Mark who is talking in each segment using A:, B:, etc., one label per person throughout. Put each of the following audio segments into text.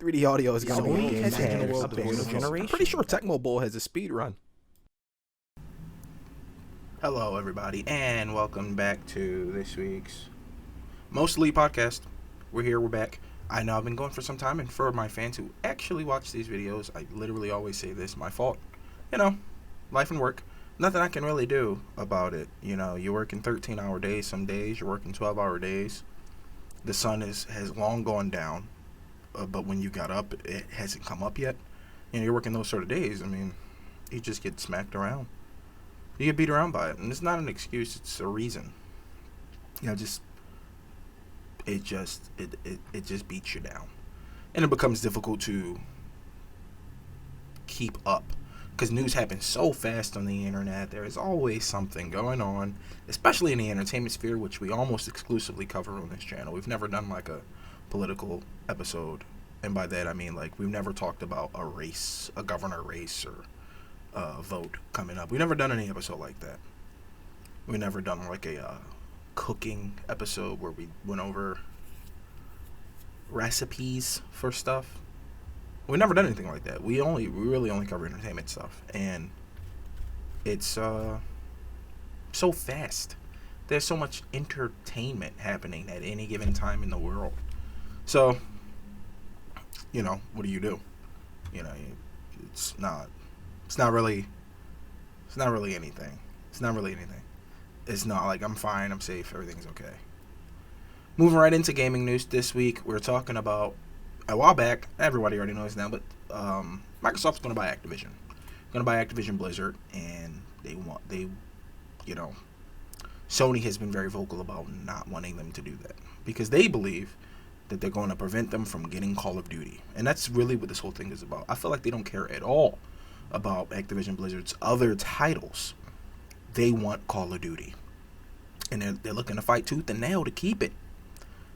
A: 3D audio is going to be a game
B: has
A: changer in the
B: had
A: world
B: a
A: of
B: best
A: video games. I'm
B: generation.
A: pretty sure Tecmo Bowl has a speed run.
C: Hello, everybody, and welcome back to this week's Mostly podcast. We're here, we're back. I know I've been going for some time, and for my fans who actually watch these videos, I literally always say this, my fault. You know, life and work. Nothing I can really do about it. You know, you're working 13-hour days some days, you're working 12-hour days. The sun has long gone down, but when you got up, it hasn't come up yet. You know, you're working those sort of days. I mean, you just get smacked around. You get beat around by it, and it's not an excuse, it's a reason. You know, it just beats you down, and it becomes difficult to keep up because news happens so fast on the internet. There is always something going on, especially in the entertainment sphere, which we almost exclusively cover on this channel. We've never done like a political episode, and by that I mean like we've never talked about a race, a governor race, or vote coming up. We've never done any episode like that. We've never done like a cooking episode where we went over recipes for stuff. We've never done anything like that. We really only cover entertainment stuff, and it's so fast. There's so much entertainment happening at any given time in the world. So, you know, what do? You know, it's not really anything. It's not really anything. It's not like I'm fine, I'm safe, everything's okay. Moving right into gaming news this week, we're talking about a while back. Everybody already knows now, but Microsoft's going to buy Activision. Going to buy Activision Blizzard, and Sony has been very vocal about not wanting them to do that because they believe that they're going to prevent them from getting Call of Duty, and that's really what this whole thing is about. I feel like they don't care at all about Activision Blizzard's other titles. They want Call of Duty, and they're looking to fight tooth and nail to keep it.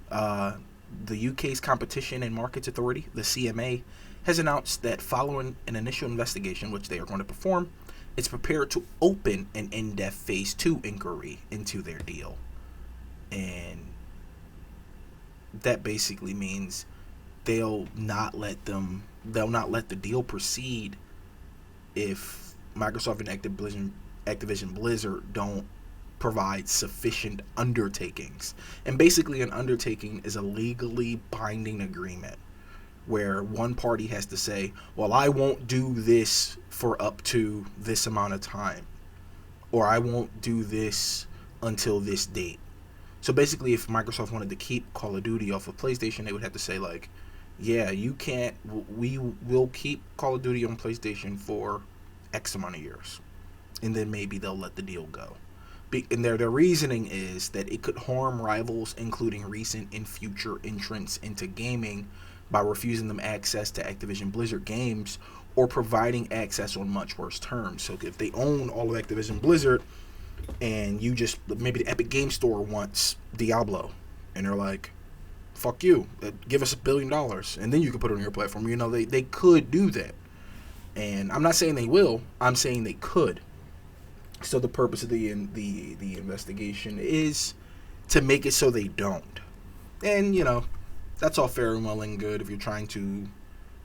C: The UK's Competition and Markets Authority, the CMA, has announced that following an initial investigation, which they are going to perform, it's prepared to open an in-depth Phase 2 inquiry into their deal. And that basically means they'll not let the deal proceed if Microsoft and Activision Blizzard don't provide sufficient undertakings. And basically an undertaking is a legally binding agreement where one party has to say, well, I won't do this for up to this amount of time, or I won't do this until this date. So basically, if Microsoft wanted to keep Call of Duty off of PlayStation, they would have to say like, yeah, you can't, we will keep Call of Duty on PlayStation for X amount of years, and then maybe they'll let the deal go. And their reasoning is that it could harm rivals, including recent and future entrants into gaming, by refusing them access to Activision Blizzard games or providing access on much worse terms. So if they own all of Activision Blizzard and you just, maybe the Epic Game Store wants Diablo, and they're like, fuck you, give us $1 billion, and then you can put it on your platform. You know, they could do that. And I'm not saying they will, I'm saying they could. So the purpose of the investigation is to make it so they don't. And, you know, that's all fair and well and good if you're trying to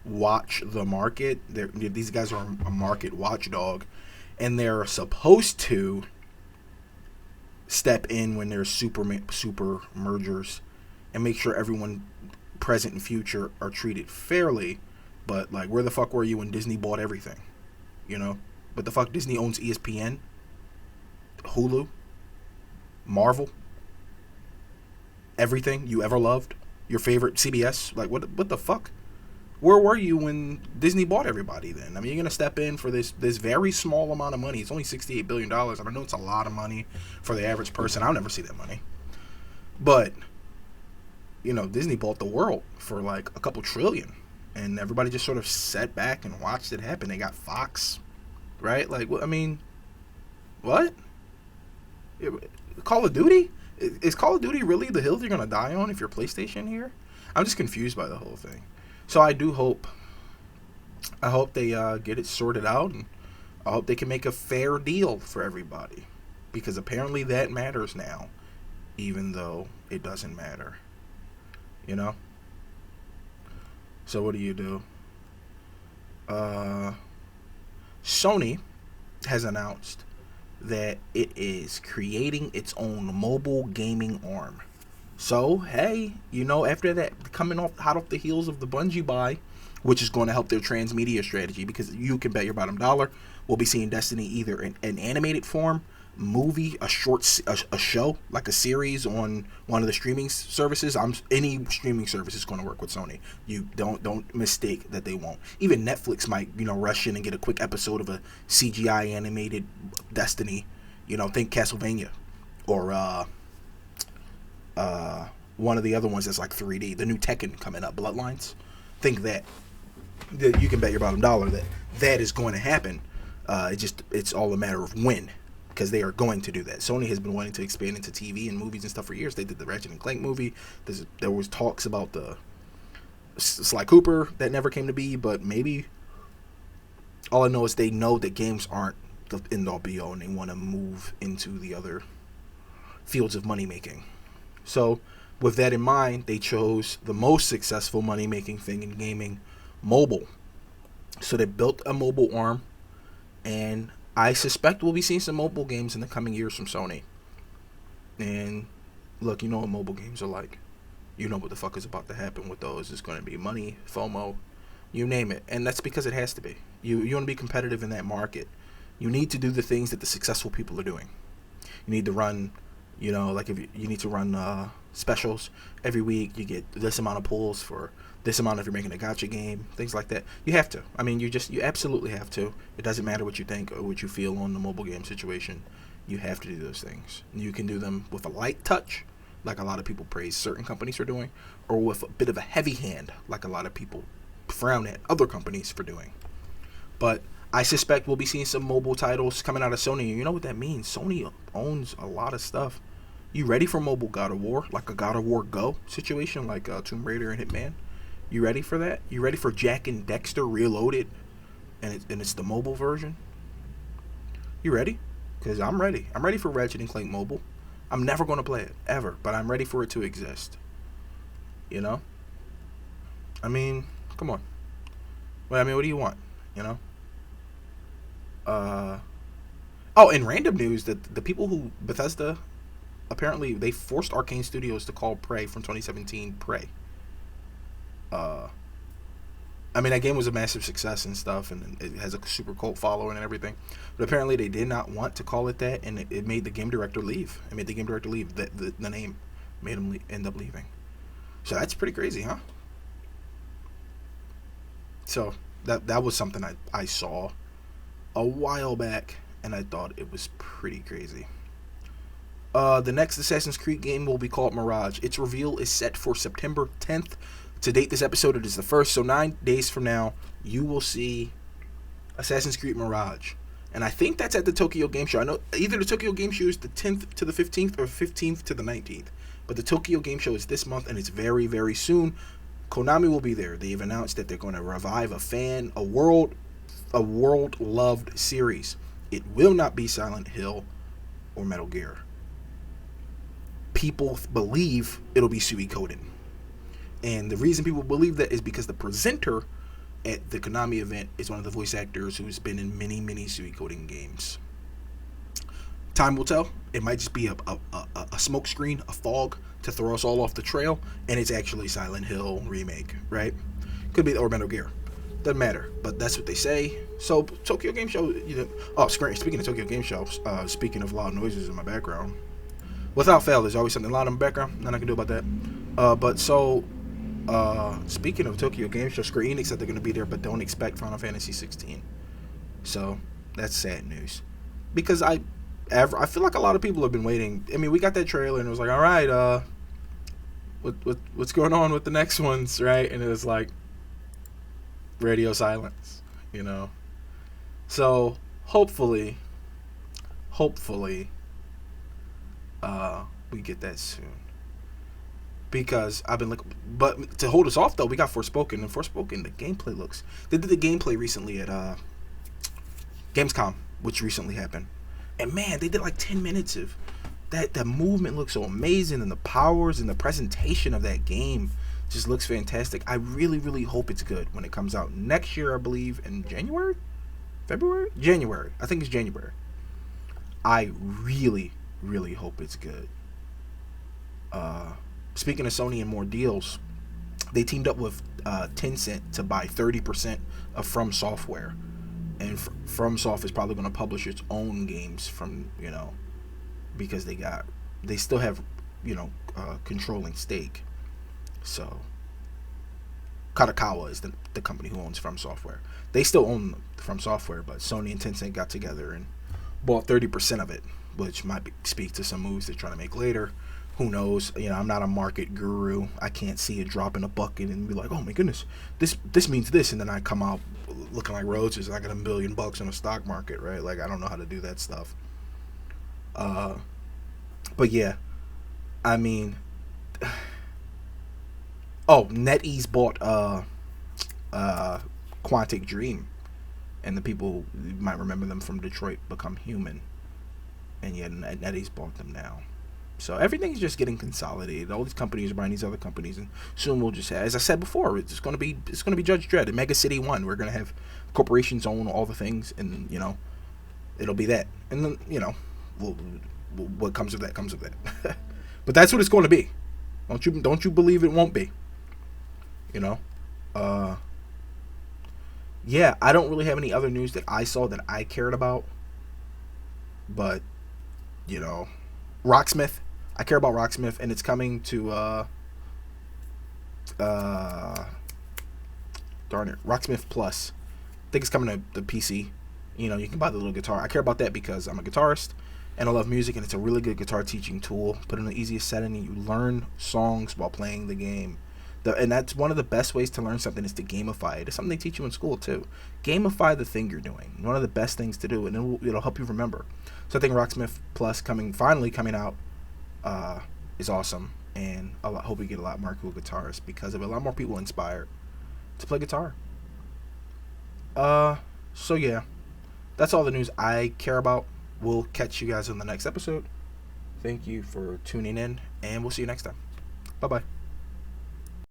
C: watch the market. These guys are a market watchdog, and they're supposed to step in when there's super mergers and make sure everyone present and future are treated fairly. But, like, where the fuck were you when Disney bought everything? You know? But the fuck, Disney owns ESPN, Hulu, Marvel, everything you ever loved, your favorite CBS. Like, what the fuck? Where were you when Disney bought everybody then? I mean, you're going to step in for this very small amount of money. It's only $68 billion. I know it's a lot of money for the average person. I'll never see that money. But, you know, Disney bought the world for like a couple trillion. And everybody just sort of sat back and watched it happen. They got Fox, right? Like, I mean, what? Call of Duty? Is Call of Duty really the hill you're going to die on if you're PlayStation here? I'm just confused by the whole thing. So I hope they get it sorted out, and I hope they can make a fair deal for everybody, because apparently that matters now, even though it doesn't matter, you know? So what do? Sony has announced that it is creating its own mobile gaming arm. So, hey, after that, coming off hot off the heels of the Bungie buy, which is going to help their transmedia strategy, because you can bet your bottom dollar we'll be seeing Destiny either in an animated form, movie, a show, like a series on one of the streaming services. Any streaming service is going to work with Sony. You don't mistake that they won't. Even Netflix might rush in and get a quick episode of a CGI animated Destiny. Think Castlevania, or one of the other ones that's like 3D. The new Tekken coming up, Bloodlines. Think that you can bet your bottom dollar that is going to happen. It's all a matter of when, because they are going to do that. Sony has been wanting to expand into TV and movies and stuff for years. They did the Ratchet and Clank movie. There was talks about the Sly Cooper that never came to be, but maybe. All I know is they know that games aren't the end-all be-all, and they want to move into the other fields of money-making. So, with that in mind, they chose the most successful money-making thing in gaming, mobile. So they built a mobile arm, and I suspect we'll be seeing some mobile games in the coming years from Sony. And look, you know what mobile games are like. You know what the fuck is about to happen with those. It's going to be money, FOMO, you name it. And that's because it has to be. You want to be competitive in that market. You need to do the things that the successful people are doing. You need to run, like if you need to run specials every week. You get this amount of pulls for this amount if you're making a gacha game, things like that. You have to. I mean, you absolutely have to. It doesn't matter what you think or what you feel on the mobile game situation. You have to do those things. You can do them with a light touch, like a lot of people praise certain companies for doing, or with a bit of a heavy hand, like a lot of people frown at other companies for doing. But I suspect we'll be seeing some mobile titles coming out of Sony. You know what that means? Sony owns a lot of stuff. You ready for mobile God of War? Like a God of War Go situation, like Tomb Raider and Hitman? You ready for that? You ready for Jack and Dexter Reloaded? And it's the mobile version? You ready? Because I'm ready. I'm ready for Ratchet and Clank Mobile. I'm never going to play it, ever. But I'm ready for it to exist. I mean, come on. What do you want? In random news, that the people who Bethesda, apparently they forced Arcane Studios to call Prey from 2017 Prey. That game was a massive success and stuff, and it has a super cult following and everything. But apparently they did not want to call it that, and it made the game director leave. It made the game director leave. The name made him end up leaving. So that's pretty crazy, huh? So that was something I saw a while back, and I thought it was pretty crazy. The next Assassin's Creed game will be called Mirage. Its reveal is set for September 10th. To date this episode, it is the 1st, so 9 days from now, you will see Assassin's Creed Mirage. And I think that's at the Tokyo Game Show. I know either the Tokyo Game Show is the 10th to the 15th or 15th to the 19th. But the Tokyo Game Show is this month, and it's very, very soon. Konami will be there. They've announced that they're going to revive a world-loved series. It will not be Silent Hill or Metal Gear. People believe it'll be Suikoden. And the reason people believe that is because the presenter at the Konami event is one of the voice actors who's been in many, many Suikoden games. Time will tell. It might just be a smoke screen, a fog to throw us all off the trail, and it's actually Silent Hill remake, right? Could be, or Metal Gear. Doesn't matter, but that's what they say. So, Tokyo Game Show, speaking of Tokyo Game Show, speaking of loud noises in my background, without fail, there's always something loud in my background. Nothing I can do about that. Speaking of Tokyo Game Show, Square Enix said they're going to be there, but don't expect Final Fantasy 16. So, that's sad news. Because I feel like a lot of people have been waiting. I mean, we got that trailer, and it was like, all right, what's going on with the next ones, right? And it was like, radio silence, So, hopefully, we get that soon. Because I've been looking, but to hold us off though, we got Forspoken, and Forspoken, the gameplay looks. They did the gameplay recently at Gamescom, which recently happened, and man, they did like 10 minutes of that. The movement looks so amazing, and the powers and the presentation of that game Just looks fantastic. I really, really hope it's good when it comes out next year. I believe in January, February, January. I think it's January. I really, really hope it's good. Speaking of Sony and more deals, they teamed up with Tencent to buy 30% of From Software, and From Soft is probably going to publish its own games from because they still have controlling stake. So Kadokawa is the company who owns From Software. They still own From Software, but Sony and Tencent got together and bought 30% of it, which might speak to some moves they're trying to make later. Who knows? I'm not a market guru. I can't see a drop in a bucket and be like, oh my goodness, this means this, and then I come out looking like roaches and I got $1 billion in the stock market, right? Like, I don't know how to do that stuff. But yeah, I mean, NetEase bought Quantic Dream, and the people, you might remember them from Detroit, Become Human, and yet NetEase bought them now. So everything's just getting consolidated. All these companies are buying these other companies, and soon we'll just have, as I said before, it's going to be Judge Dredd and Mega City 1. We're going to have corporations own all the things, and it'll be that. And then what comes of that comes of that. But that's what it's going to be. Don't you believe it won't be? Yeah, I don't really have any other news that I saw that I cared about. But Rocksmith. I care about Rocksmith, and it's coming to Rocksmith Plus. I think it's coming to the PC. You can buy the little guitar. I care about that because I'm a guitarist and I love music, and it's a really good guitar teaching tool. Put in the easiest setting and you learn songs while playing the game. And that's one of the best ways to learn something, is to gamify it. It's something they teach you in school too. Gamify the thing you're doing. One of the best things to do, and it'll help you remember. So I think Rocksmith Plus finally coming out is awesome, and I hope we get a lot more cool guitarists because of it. A lot more people inspired to play guitar. So yeah, that's all the news I care about. We'll catch you guys on the next episode. Thank you for tuning in, and we'll see you next time. Bye-bye.